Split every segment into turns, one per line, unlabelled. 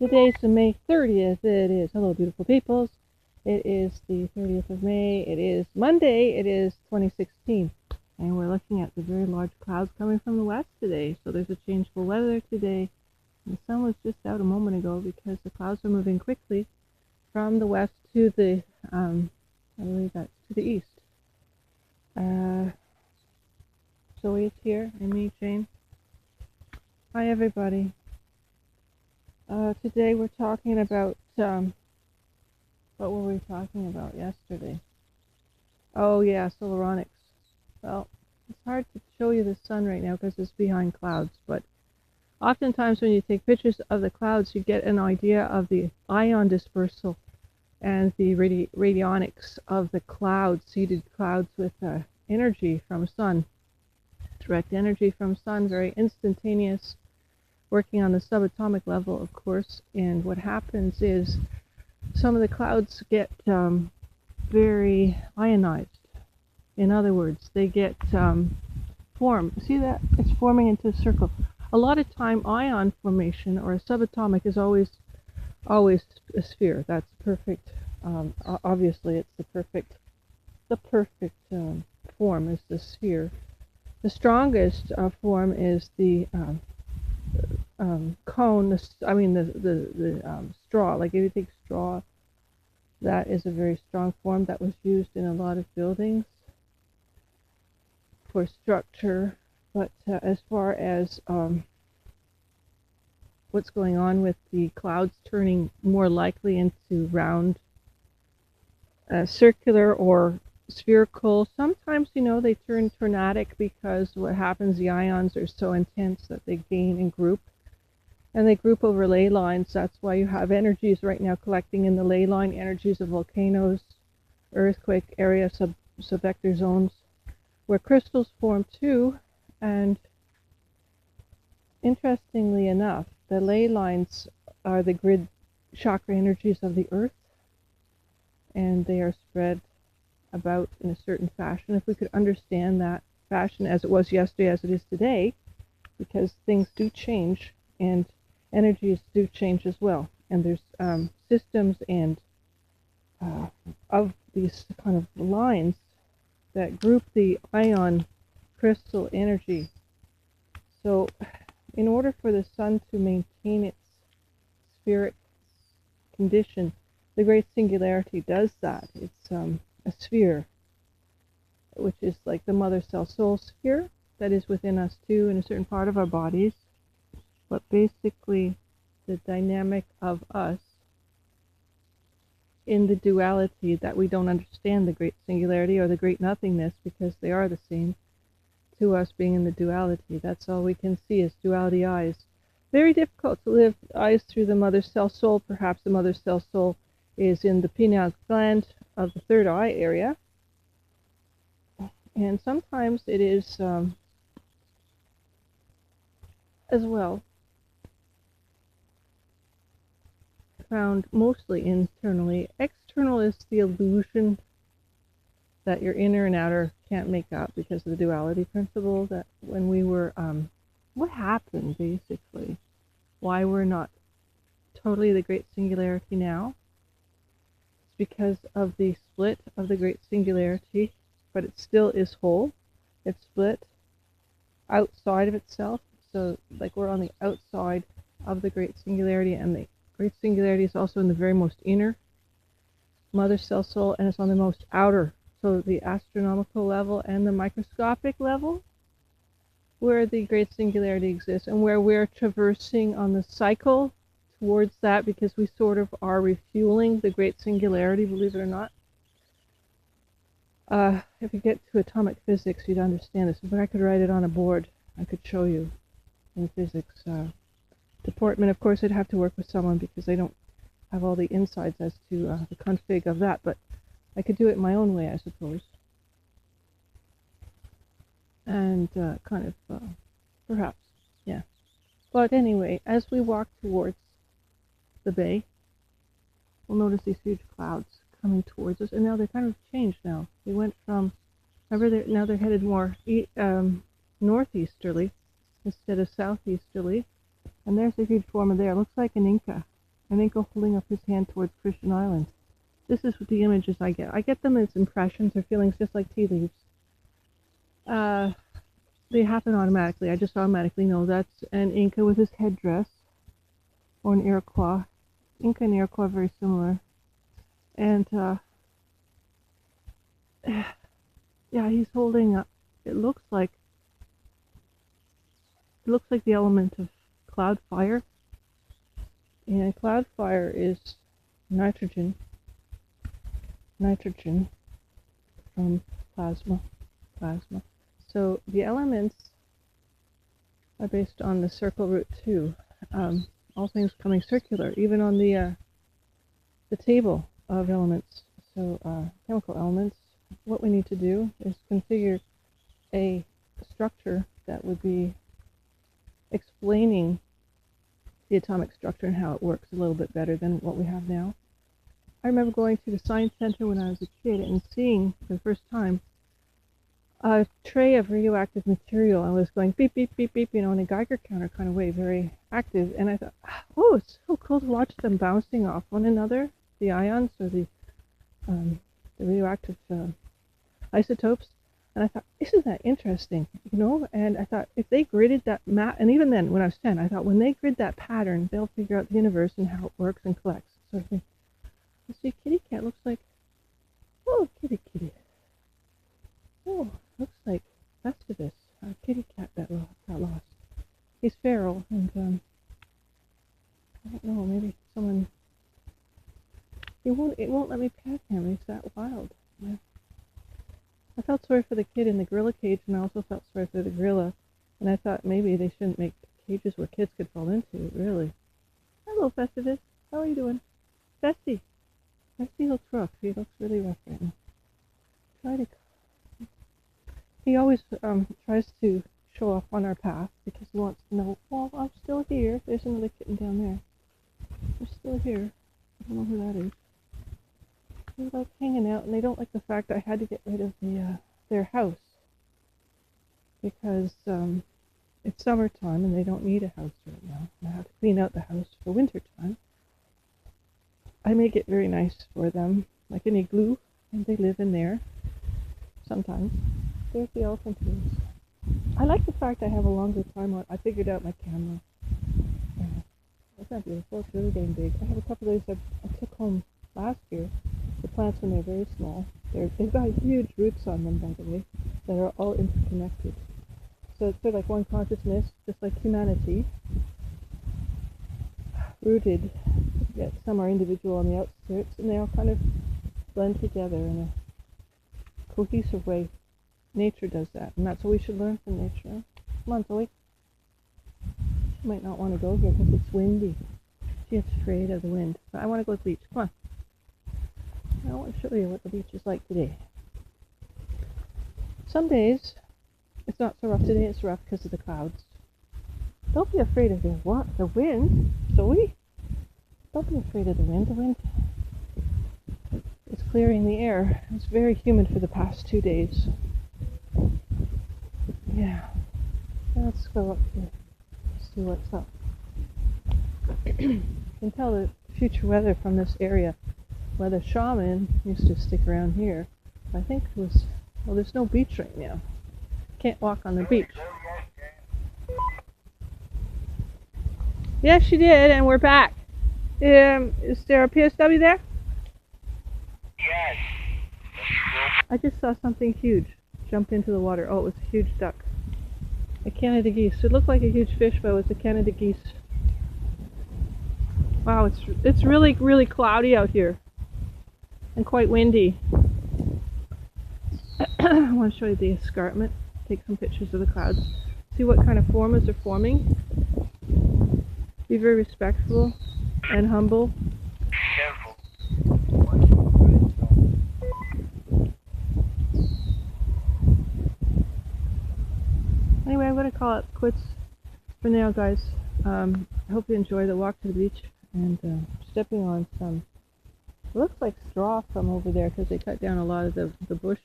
Today's the May 30th. It is, hello, beautiful peoples. It is the 30th of May. It is Monday. It is 2016. And we're looking at the very large clouds coming from the west today. So there's a changeful weather today. And the sun was just out a moment ago because the clouds are moving quickly from the west to the, I believe that's to the east. Zoe is here, and me, Jane. Hi, everybody. Today we're talking about, what were we talking about yesterday? Oh yeah, solaronics. Well, it's hard to show you the sun right now because it's behind clouds, but oftentimes when you take pictures of the clouds, you get an idea of the ion dispersal and the radionics of the clouds, seeded clouds with energy from sun, direct energy from sun, very instantaneous, working on the subatomic level, of course. And what happens is some of the clouds get very ionized. In other words, they get formed. See that? It's forming into a circle. A lot of time, ion formation or a subatomic is always a sphere. That's perfect. Obviously, it's the perfect form is the sphere. The strongest form is the cone. The straw. Like if you take straw, that is a very strong form that was used in a lot of buildings for structure. But as far as what's going on with the clouds turning more likely into round, circular or spherical, sometimes they turn tornadic because what happens, the ions are so intense that they gain in group, and they group over ley lines. That's why you have energies right now collecting in the ley line, energies of volcanoes, earthquake area, subvector zones, where crystals form too. And interestingly enough, the ley lines are the grid chakra energies of the earth, and they are spread about in a certain fashion. If we could understand that fashion as it was yesterday, as it is today, because things do change and energies do change as well. And there's systems and of these kind of lines that group the ion crystal energy. So in order for the sun to maintain its spheric condition, the Great Singularity does that. It's a sphere, which is like the mother cell soul sphere that is within us too, in a certain part of our bodies. But basically, the dynamic of us in the duality, that we don't understand the Great Singularity or the Great Nothingness because they are the same to us, being in the duality. That's all we can see is duality eyes. Very difficult to live eyes through the mother cell soul. Perhaps the mother cell soul is in the pineal gland of the third eye area. And sometimes it is as well found mostly internally. External is the illusion that your inner and outer can't make up because of the duality principle, that when we were, what happened basically, why we're not totally the Great Singularity now. It's because of the split of the Great Singularity, but it still is whole. It's split outside of itself. So like we're on the outside of the Great Singularity, and the Great Singularity is also in the very most inner mother cell soul, and it's on the most outer, so the astronomical level and the microscopic level, where the Great Singularity exists, and where we're traversing on the cycle towards that, because we sort of are refueling the Great Singularity, believe it or not. If you get to atomic physics, you'd understand this. If I could write it on a board, I could show you in physics. Department, of course, I'd have to work with someone because I don't have all the insides as to the config of that, but I could do it my own way, I suppose. And perhaps, yeah. But anyway, as we walk towards the bay, we'll notice these huge clouds coming towards us, and now they're kind of changed now. They went from, remember, now they're headed more northeasterly instead of southeasterly. And there's a huge form of there. It looks like an Inca. and Inca holding up his hand towards Christian Island. This is the images I get. I get them as impressions or feelings, just like tea leaves. They happen automatically. I just automatically know that's an Inca with his headdress, or an Iroquois. Inca and Iroquois are very similar. And yeah, he's holding up. It looks like the element of cloud fire. And cloud fire is nitrogen from plasma. So the elements are based on the circle root too. All things coming circular, even on the table of elements. So chemical elements. What we need to do is configure a structure that would be explaining the atomic structure and how it works a little bit better than what we have now. I remember going to the science center when I was a kid and seeing for the first time a tray of radioactive material. I was going beep, beep, beep, beep, in a Geiger counter kind of way, very active. And I thought, oh, it's so cool to watch them bouncing off one another, the ions or the radioactive isotopes. And I thought, isn't that interesting, And I thought, if they gridded that map, and even then, when I was 10, I thought, when they grid that pattern, they'll figure out the universe and how it works and collects. So I think, let's see, kitty cat looks like, oh, kitty. Oh, looks like Festivus, a kitty cat that got lost. He's feral, and I don't know, maybe someone, it won't let me pet him. He's that wild. Yeah. I felt sorry for the kid in the gorilla cage, and I also felt sorry for the gorilla. And I thought maybe they shouldn't make cages where kids could fall into. Really. Hello, Festivus. How are you doing? Festy looks rough. He looks really rough right now. He always tries to show off on our path because he wants to know, well, I'm still here. There's another kitten down there. They're still here. I don't know who that is. They like hanging out, and they don't like the fact that I had to get rid of their house because it's summertime and they don't need a house right now. I have to clean out the house for winter time. I make it very nice for them, like an igloo, and they live in there sometimes. There's the elephant ears. I like the fact I have a longer time on. I figured out my camera. It's not beautiful. It's really dang big. I have a couple of those I took home last year. The plants when they're very small. They've got huge roots on them, by the way, that are all interconnected. So it's sort of like one consciousness, just like humanity, rooted. Yet some are individual on the outskirts, and they all kind of blend together in a cohesive way. Nature does that, and that's what we should learn from nature. Come on, Zoe. She might not want to go here because it's windy. She's afraid of the wind. But I want to go to the beach. Come on. I want to show you what the beach is like today. Some days, it's not so rough. Today it's rough because of the clouds. Don't be afraid of the wind, Zoe. Don't be afraid of the wind. The wind is clearing the air. It's very humid for the past 2 days. Yeah. Let's go up here. See what's up. You can tell the future weather from this area. Weather shaman used to stick around here. I think it was, well, there's no beach right now. Can't walk on the beach. Yes, she did, and we're back. Is there a PSW there?
Yes.
I just saw something huge jump into the water. Oh, it was a huge duck. A Canada geese. It looked like a huge fish, but it was a Canada geese. Wow, it's really, really cloudy out here. And quite windy. I want to show you the escarpment. Take some pictures of the clouds. See what kind of formas are forming. Be very respectful and humble.
Careful.
Anyway, I'm going to call it quits for now, guys. I hope you enjoy the walk to the beach and stepping on some, it looks like straw from over there because they cut down a lot of the bush.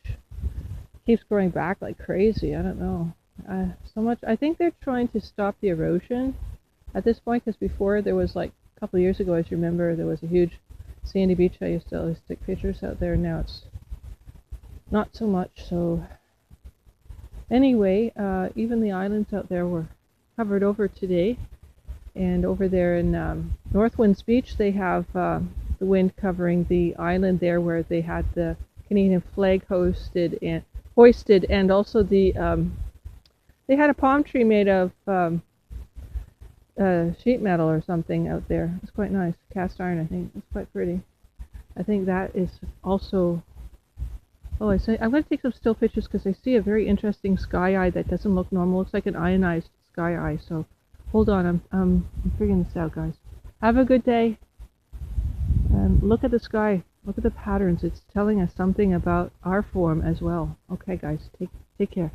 Keeps growing back like crazy. I don't know. So much. I think they're trying to stop the erosion at this point because before there was like A couple of years ago, as you remember, there was a huge sandy beach. I used to always take pictures out there. Now it's not so much. So anyway, even the islands out there were covered over today. And over there in Northwinds Beach, they have the wind covering the island there where they had the Canadian flag hoisted, and also the they had a palm tree made of sheet metal or something out there. It's quite nice. Cast iron, I think. It's quite pretty. I think that is also... Oh, I'm going to take some still pictures because I see a very interesting sky eye that doesn't look normal. It looks like an ionized sky eye. So hold on. I'm figuring this out, guys. Have a good day. Look at the sky. Look at the patterns. It's telling us something about our form as well. Okay, guys. Take care.